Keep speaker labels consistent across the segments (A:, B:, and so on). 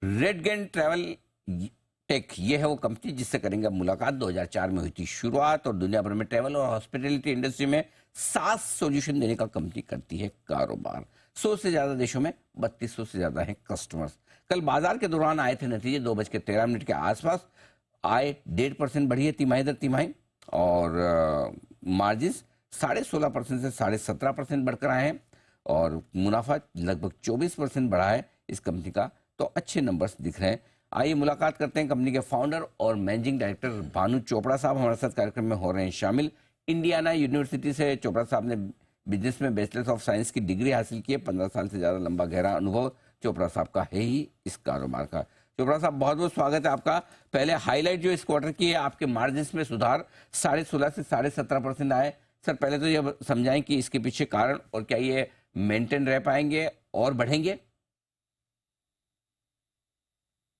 A: रेडगन travel take, ये है वो कंपनी जिससे करेंगे अब मुलाकात। 2004 में हुई थी शुरुआत और दुनिया भर में ट्रैवल और हॉस्पिटैलिटी इंडस्ट्री में SaaS सॉल्यूशन देने का कंपनी करती है कारोबार। 100 से ज्यादा देशों में 3200 से ज्यादा हैं कस्टमर्स। कल बाजार के दौरान आए थे नतीजे, 2:13 के आसपास आय 1.5% बढ़ी है तिमाही दर तिमाही, और मार्जिन 16.5% से 17.5% बढ़कर आए हैं, और मुनाफा लगभग 24% बढ़ा है इस कंपनी का। तो अच्छे नंबर्स दिख रहे हैं। आइए मुलाकात करते हैं कंपनी के फाउंडर और मैनेजिंग डायरेक्टर भानु चोपड़ा साहब हमारे साथ कार्यक्रम में हो रहे हैं शामिल। इंडियाना यूनिवर्सिटी से चोपड़ा साहब ने बिजनेस में बैचलर्स ऑफ साइंस की डिग्री हासिल की है। 15 साल से ज्यादा लंबा गहरा अनुभव चोपड़ा साहब का है ही इस कारोबार का। चोपड़ा साहब, बहुत बहुत स्वागत है आपका। पहले हाईलाइट जो इस क्वार्टर की है, आपके मार्जिन में सुधार 16.5 से 17.5% आए। सर, पहले तो ये समझाएं कि इसके पीछे कारण, और क्या ये मेंटेन रह पाएंगे और बढ़ेंगे?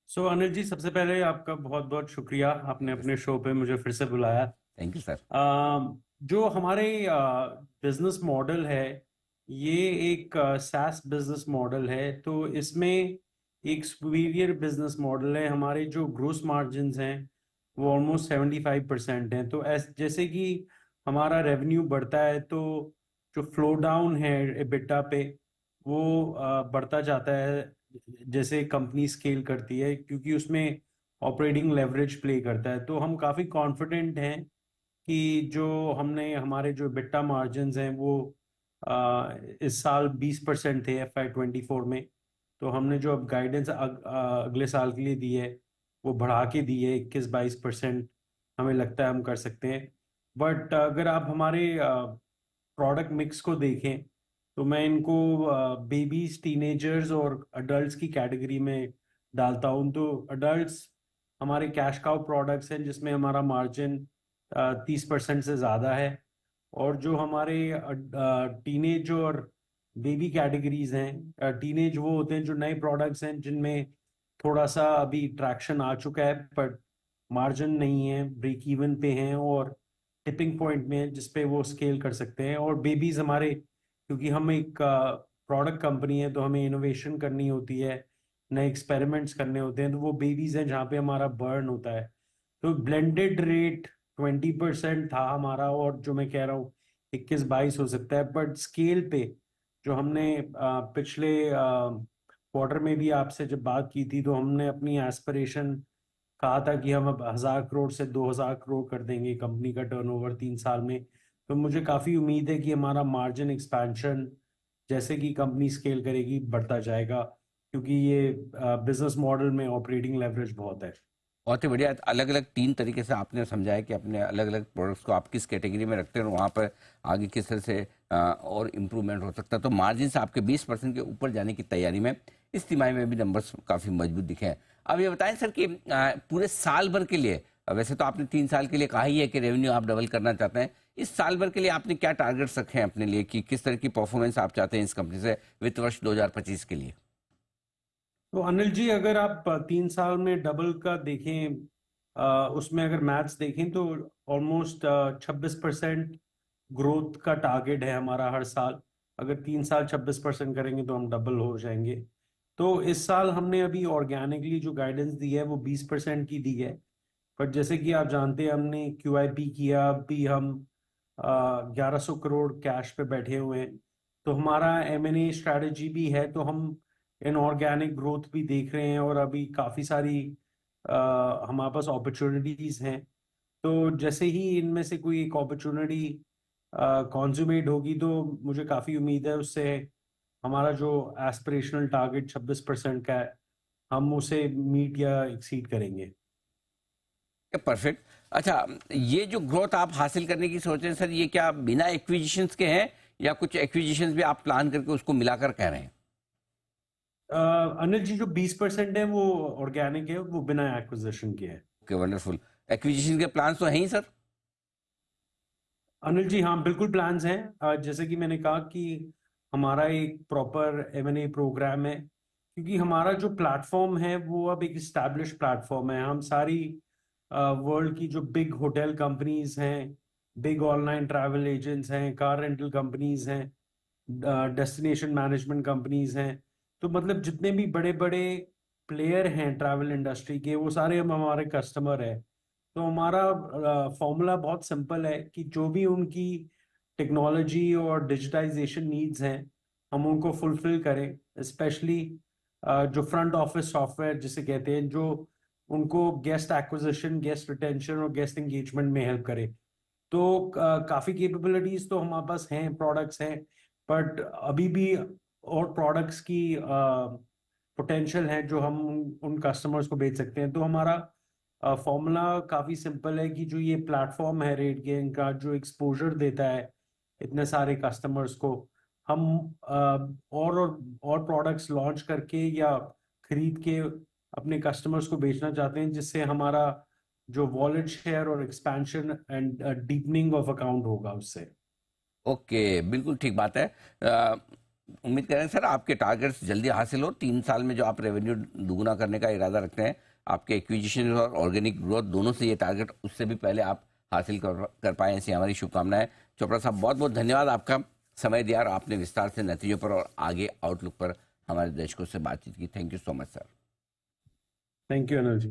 B: अनिल जी, सबसे पहले आपका बहुत बहुत शुक्रिया, आपने अपने शो पे मुझे फिर से बुलाया।
A: Thank you sir.
B: जो हमारे बिजनेस मॉडल है, ये एक SaaS बिजनेस मॉडल है। तो इसमें एक सुपीरियर बिजनेस मॉडल है। हमारे जो ग्रोस मार्जिन्स हैं वो ऑलमोस्ट 75% हैं। तो जैसे कि हमारा रेवेन्यू बढ़ता है तो जो फ्लो डाउन है EBITDA पे, वो बढ़ता जाता है जैसे कंपनी स्केल करती है, क्योंकि उसमें ऑपरेटिंग लेवरेज प्ले करता है। तो हम काफ़ी कॉन्फिडेंट हैं कि जो हमने हमारे जो बिट्टा मार्जिन्स हैं वो इस साल 20% थे FY24 में। तो हमने जो अब गाइडेंस अगले साल के लिए दी है वो बढ़ा के दी है 21-22%। हमें लगता है हम कर सकते हैं। बट अगर आप हमारे प्रोडक्ट मिक्स को देखें तो मैं इनको बेबीज, टीनेजर्स और अडल्ट्स की कैटेगरी में डालता हूँ। तो अडल्ट्स हमारे कैश काउ प्रोडक्ट्स हैं जिसमें हमारा मार्जिन 30% से ज़्यादा है। और जो हमारे टीनेज और बेबी कैटेगरीज हैं, टीनेज वो होते हैं जो नए प्रोडक्ट्स हैं जिनमें थोड़ा सा अभी ट्रैक्शन आ चुका है पर मार्जिन नहीं है, ब्रेक इवन पे हैं और टिपिंग पॉइंट में है जिसपे वो स्केल कर सकते हैं। और बेबीज हमारे, क्योंकि हम एक प्रोडक्ट कंपनी है तो हमें इनोवेशन करनी होती है, नए एक्सपेरिमेंट्स करने होते हैं, तो वो बेबीज हैं जहाँ पे हमारा बर्न होता है। तो ब्लेंडेड रेट 20% था हमारा, और जो मैं कह रहा हूँ 21-22 हो सकता है। बट स्केल पे जो हमने पिछले क्वार्टर में भी आपसे जब बात की थी तो हमने अपनी एस्पिरेशन कहा था कि हम अब 1000 करोड़ से 2000 करोड़ कर देंगे कंपनी का टर्नओवर 3 साल में। तो मुझे काफ़ी उम्मीद है कि हमारा मार्जिन एक्सपेंशन जैसे कि कंपनी स्केल करेगी बढ़ता जाएगा, क्योंकि ये बिजनेस मॉडल में ऑपरेटिंग लेवरेज बहुत है।
A: बहुत ही बढ़िया। अलग अलग 3 तरीके से आपने समझाया कि अपने अलग अलग प्रोडक्ट्स को आप किस कैटेगरी में रखते हैं और वहाँ पर आगे किस तरह से और इम्प्रूवमेंट हो सकता है। तो मार्जिन से आपके 20% के ऊपर जाने की तैयारी में इस तिमाही में भी नंबर्स काफ़ी मजबूत दिखे हैं। अब ये बताएं सर कि पूरे साल भर के लिए, वैसे तो आपने 3 साल के लिए कहा ही है कि रेवेन्यू आप डबल करना चाहते हैं, इस साल भर के लिए आपने क्या टारगेट्स रखे हैं अपने लिए कि किस तरह की परफॉर्मेंस आप चाहते हैं इस कंपनी से वित्त वर्ष 2025 के लिए?
B: तो अनिल जी, अगर आप 3 साल में डबल का देखें, उसमें अगर मैथ्स देखें तो ऑलमोस्ट 26% ग्रोथ का टारगेट है हमारा हर साल। अगर 3 साल 26% करेंगे तो हम डबल हो जाएंगे। तो इस साल हमने अभी ऑर्गेनिकली जो गाइडेंस दी है वो 20% की दी है। पर जैसे कि आप जानते हैं हमने QIP किया, अभी हम 1100 करोड़ कैश पे बैठे हुए हैं। तो हमारा M&A स्ट्रैटेजी भी है, तो हम इनऑर्गेनिक ग्रोथ भी देख रहे हैं और अभी काफ़ी सारी हमारे पास अपॉर्चुनिटीज़ हैं। तो जैसे ही इनमें से कोई एक अपॉर्चुनिटी कॉन्ज्यूमेट होगी तो मुझे काफ़ी उम्मीद है उससे हमारा जो एस्पिरेशनल टारगेट 26% का है हम उसे मीट या एक्सीड करेंगे।
A: परफेक्ट। अच्छा, ये जो ग्रोथ आप हासिल करने की सोच रहे हैं सर, ये क्या बिना एक्विजिशंस के हैं या कुछ एक्विजिशंस भी आप प्लान करके उसको मिलाकर कह रहे हैं?
B: अनिल जी, जो 20% है वो ऑर्गेनिक है, वो बिना एक्विजिशन के है।
A: Okay, wonderful. एक्विजिशन के प्लान्स तो हैं ही सर?
B: अनिल जी, हाँ बिल्कुल प्लान्स हैं। जैसे कि मैंने कहा कि हमारा एक प्रॉपर M&A प्रोग्राम है, क्योंकि हमारा जो प्लेटफॉर्म है वो अब एक इस्टेब्लिश प्लेटफॉर्म है। हम सारी वर्ल्ड की जो बिग होटल कंपनीज हैं, बिग ऑनलाइन ट्रैवल एजेंट्स हैं, कार रेंटल कंपनीज हैं, डेस्टिनेशन मैनेजमेंट कंपनीज हैं, तो मतलब जितने भी बड़े बड़े प्लेयर हैं ट्रैवल इंडस्ट्री के, वो सारे हम हमारे कस्टमर है। तो हमारा फॉर्मूला बहुत सिंपल है कि जो भी उनकी टेक्नोलॉजी और डिजिटाइजेशन नीड्स हैं, हम उनको फुलफिल करें। स्पेशली जो फ्रंट ऑफिस सॉफ्टवेयर जिसे कहते हैं, जो उनको गेस्ट एक्विजिशन, गेस्ट रिटेंशन और गेस्ट एंगेजमेंट में हेल्प करे। तो काफ़ी कैपेबिलिटीज तो हमारे पास हैं, प्रोडक्ट्स हैं, बट अभी भी और प्रोडक्ट्स की पोटेंशियल है जो हम उन कस्टमर्स को बेच सकते हैं। तो हमारा फॉर्मूला काफ़ी सिंपल है कि जो ये प्लेटफॉर्म है रेडगेन का, जो एक्सपोजर देता है इतने सारे कस्टमर्स को, हम और प्रोडक्ट्स लॉन्च करके या खरीद के अपने कस्टमर्स को बेचना चाहते हैं, जिससे हमारा जो वॉलेट शेयर और expansion and deepening of account होगा उससे।
A: ओके, बिल्कुल ठीक बात है। अ, उम्मीद करें सर आपके टारगेट्स जल्दी हासिल हो। 3 साल में जो आप रेवेन्यू दुगुना करने का इरादा रखते हैं, आपके एक्विजिशन और ऑर्गेनिक ग्रोथ दोनों से ये टारगेट उससे भी पहले आप हासिल कर पाए, ऐसी हमारी शुभकामनाएं। चोपड़ा साहब, बहुत बहुत धन्यवाद, आपका समय दिया और आपने विस्तार से नतीजों पर और आगे आउटलुक पर हमारे दर्शकों से बातचीत की। Thank you so much sir.
B: Thank you Anil ji.